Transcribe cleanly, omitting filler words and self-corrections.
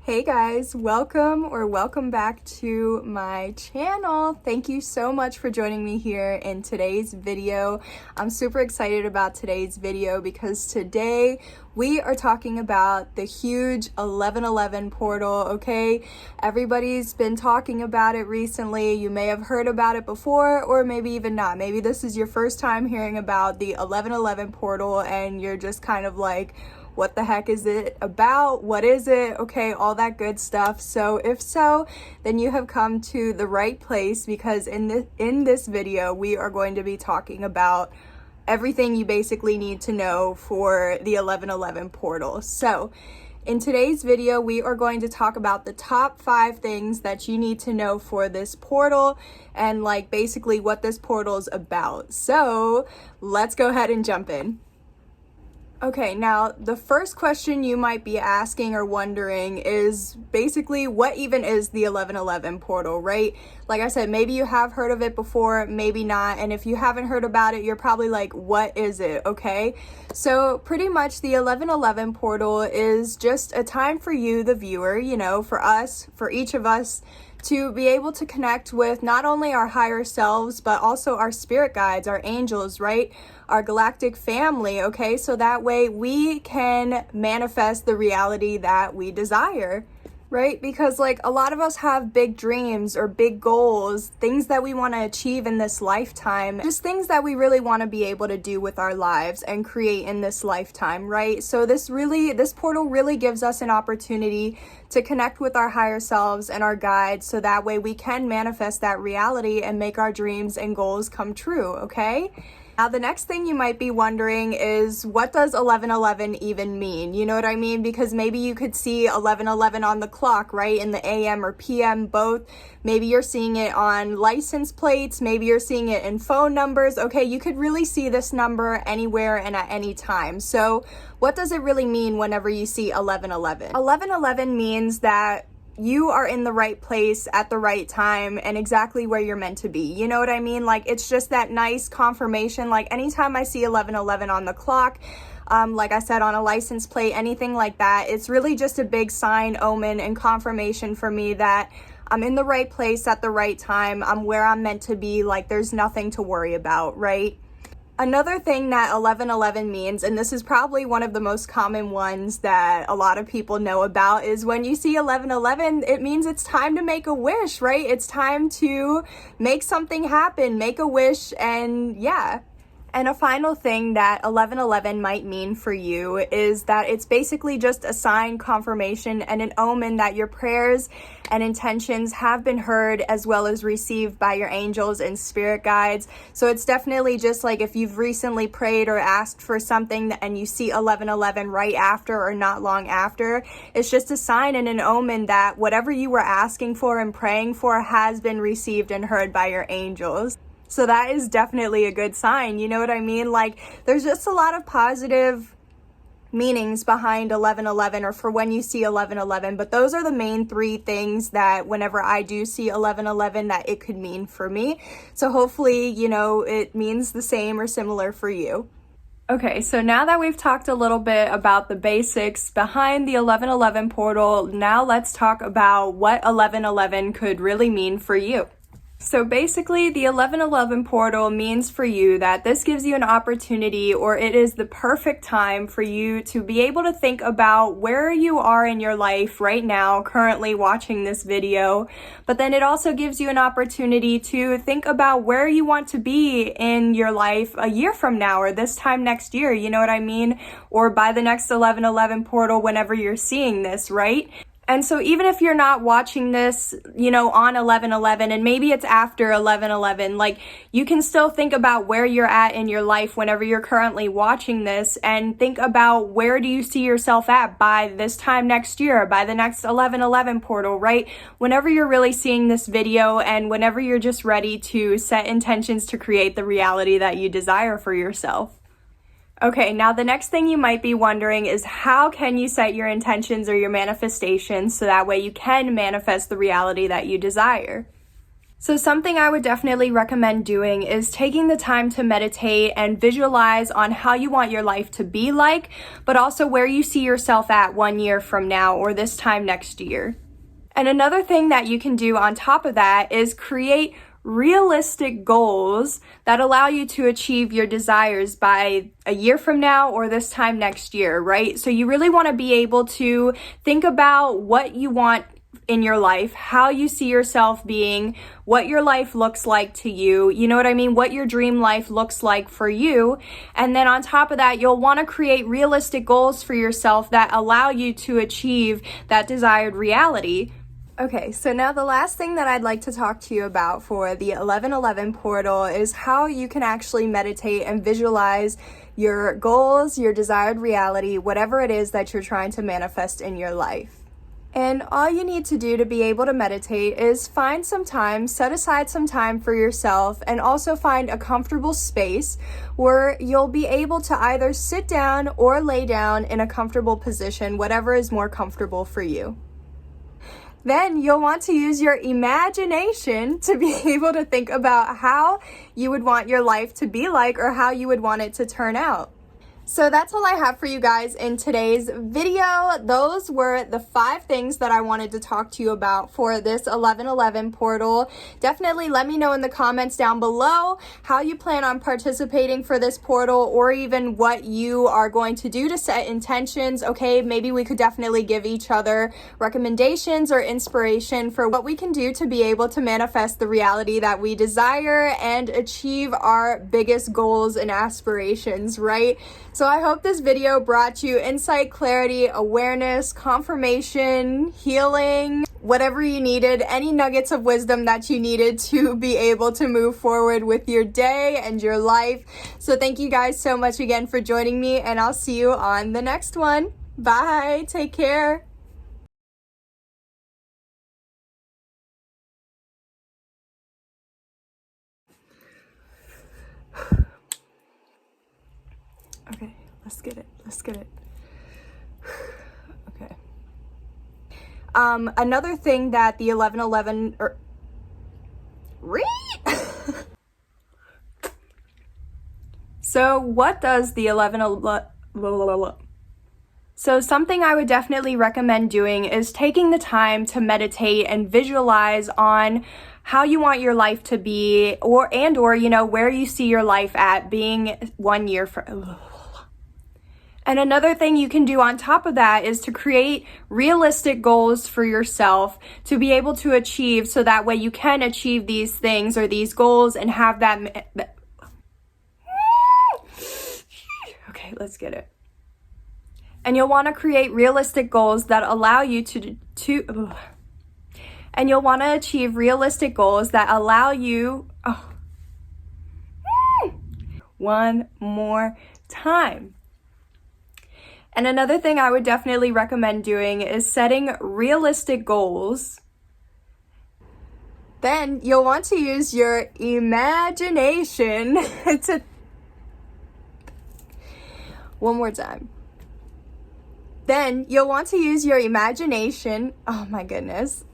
Hey guys, welcome back to my channel. Thank you so much for joining me here in today's video. I'm super excited about today's video because today we are talking about the huge 1111 portal, okay? Everybody's been talking about it recently. You may have heard about it before or maybe even not. Maybe this is your first time hearing about the 1111 portal and you're just kind of like, what the heck is it about? What is it? Okay, all that good stuff. So if so, then you have come to the right place because in this video, we are going to be talking about everything you basically need to know for the 1111 portal. So in today's video, we are going to talk about the top 5 things that you need to know for this portal and like basically what this portal is about. So let's go ahead and jump in. Okay, now the first question you might be asking or wondering is basically what even is the 1111 portal, right? Like I said, maybe you have heard of it before, maybe not. And if you haven't heard about it, you're probably like, what is it? Okay, so pretty much the 1111 portal is just a time for you, the viewer, you know, for us, for each of us, to be able to connect with not only our higher selves, but also our spirit guides, our angels, right? Our galactic family, okay? So that way we can manifest the reality that we desire, right? Because like a lot of us have big dreams or big goals, things that we want to achieve in this lifetime, just things that we really want to be able to do with our lives and create in this lifetime, right? So this portal really gives us an opportunity to connect with our higher selves and our guides so that way we can manifest that reality and make our dreams and goals come true, okay? Now, the next thing you might be wondering is, what does 1111 even mean? You know what I mean? Because maybe you could see 1111 on the clock, right? In the AM or PM, both. Maybe you're seeing it on license plates. Maybe you're seeing it in phone numbers. Okay, you could really see this number anywhere and at any time. So what does it really mean whenever you see 1111? 1111 means that you are in the right place at the right time and exactly where you're meant to be. You know what I mean? Like, it's just that nice confirmation. Like, anytime I see 1111 on the clock, like I said, on a license plate, anything like that, it's really just a big sign, omen, and confirmation for me that I'm in the right place at the right time. I'm where I'm meant to be. Like, there's nothing to worry about, right? Another thing that 1111 means, and this is probably one of the most common ones that a lot of people know about, is when you see 1111, it means it's time to make a wish, right? It's time to make something happen, make a wish, and yeah. And a final thing that 1111 might mean for you is that it's basically just a sign, confirmation, and an omen that your prayers and intentions have been heard as well as received by your angels and spirit guides. So it's definitely just like if you've recently prayed or asked for something and you see 1111 right after or not long after, it's just a sign and an omen that whatever you were asking for and praying for has been received and heard by your angels. So that is definitely a good sign, you know what I mean? Like, there's just a lot of positive meanings behind 1111 or for when you see 1111, but those are the main 3 things that whenever I do see 1111 that it could mean for me. So hopefully, you know, it means the same or similar for you. Okay, so now that we've talked a little bit about the basics behind the 1111 portal, now let's talk about what 1111 could really mean for you. So basically, the 1111 portal means for you that this gives you an opportunity, or it is the perfect time for you to be able to think about where you are in your life right now, currently watching this video. But then it also gives you an opportunity to think about where you want to be in your life a year from now or this time next year, you know what I mean? Or by the next 1111 portal whenever you're seeing this, right? And so even if you're not watching this, you know, on 11/11 and maybe it's after 11/11, like, you can still think about where you're at in your life whenever you're currently watching this and think about where do you see yourself at by this time next year, by the next 11/11 portal, right? Whenever you're really seeing this video and whenever you're just ready to set intentions to create the reality that you desire for yourself. Okay, now the next thing you might be wondering is how can you set your intentions or your manifestations so that way you can manifest the reality that you desire? So something I would definitely recommend doing is taking the time to meditate and visualize on how you want your life to be like, but also where you see yourself at 1 year from now or this time next year. And another thing that you can do on top of that is create realistic goals that allow you to achieve your desires by a year from now or this time next year, right? So you really want to be able to think about what you want in your life, how you see yourself being, what your life looks like to you, you know what I mean? What your dream life looks like for you. And then on top of that, you'll want to create realistic goals for yourself that allow you to achieve that desired reality. Okay, so now the last thing that I'd like to talk to you about for the 1111 portal is how you can actually meditate and visualize your goals, your desired reality, whatever it is that you're trying to manifest in your life. And all you need to do to be able to meditate is find some time, set aside some time for yourself, and also find a comfortable space where you'll be able to either sit down or lay down in a comfortable position, whatever is more comfortable for you. Then you'll want to use your imagination to be able to think about how you would want your life to be like or how you would want it to turn out. So that's all I have for you guys in today's video. Those were the 5 things that I wanted to talk to you about for this 1111 portal. Definitely let me know in the comments down below how you plan on participating for this portal, or even what you are going to do to set intentions. Okay, maybe we could definitely give each other recommendations or inspiration for what we can do to be able to manifest the reality that we desire and achieve our biggest goals and aspirations, right? So I hope this video brought you insight, clarity, awareness, confirmation, healing, whatever you needed, any nuggets of wisdom that you needed to be able to move forward with your day and your life. So thank you guys so much again for joining me, and I'll see you on the next one. Bye. Take care. Okay, let's get it. Okay. Another thing that the 1111 So what does the 1111? So something I would definitely recommend doing is taking the time to meditate and visualize on how you want your life to be, or you know, where you see your life at being 1 year from. And another thing you can do on top of that is to create realistic goals for yourself to be able to achieve, so that way you can achieve these things or these goals and have that. Okay, let's get it. And you'll want to create realistic goals that allow you and you'll want to achieve realistic goals that allow you. One more time. And another thing I would definitely recommend doing is setting realistic goals. Then you'll want to use your imagination to. One more time. Then you'll want to use your imagination. Oh my goodness.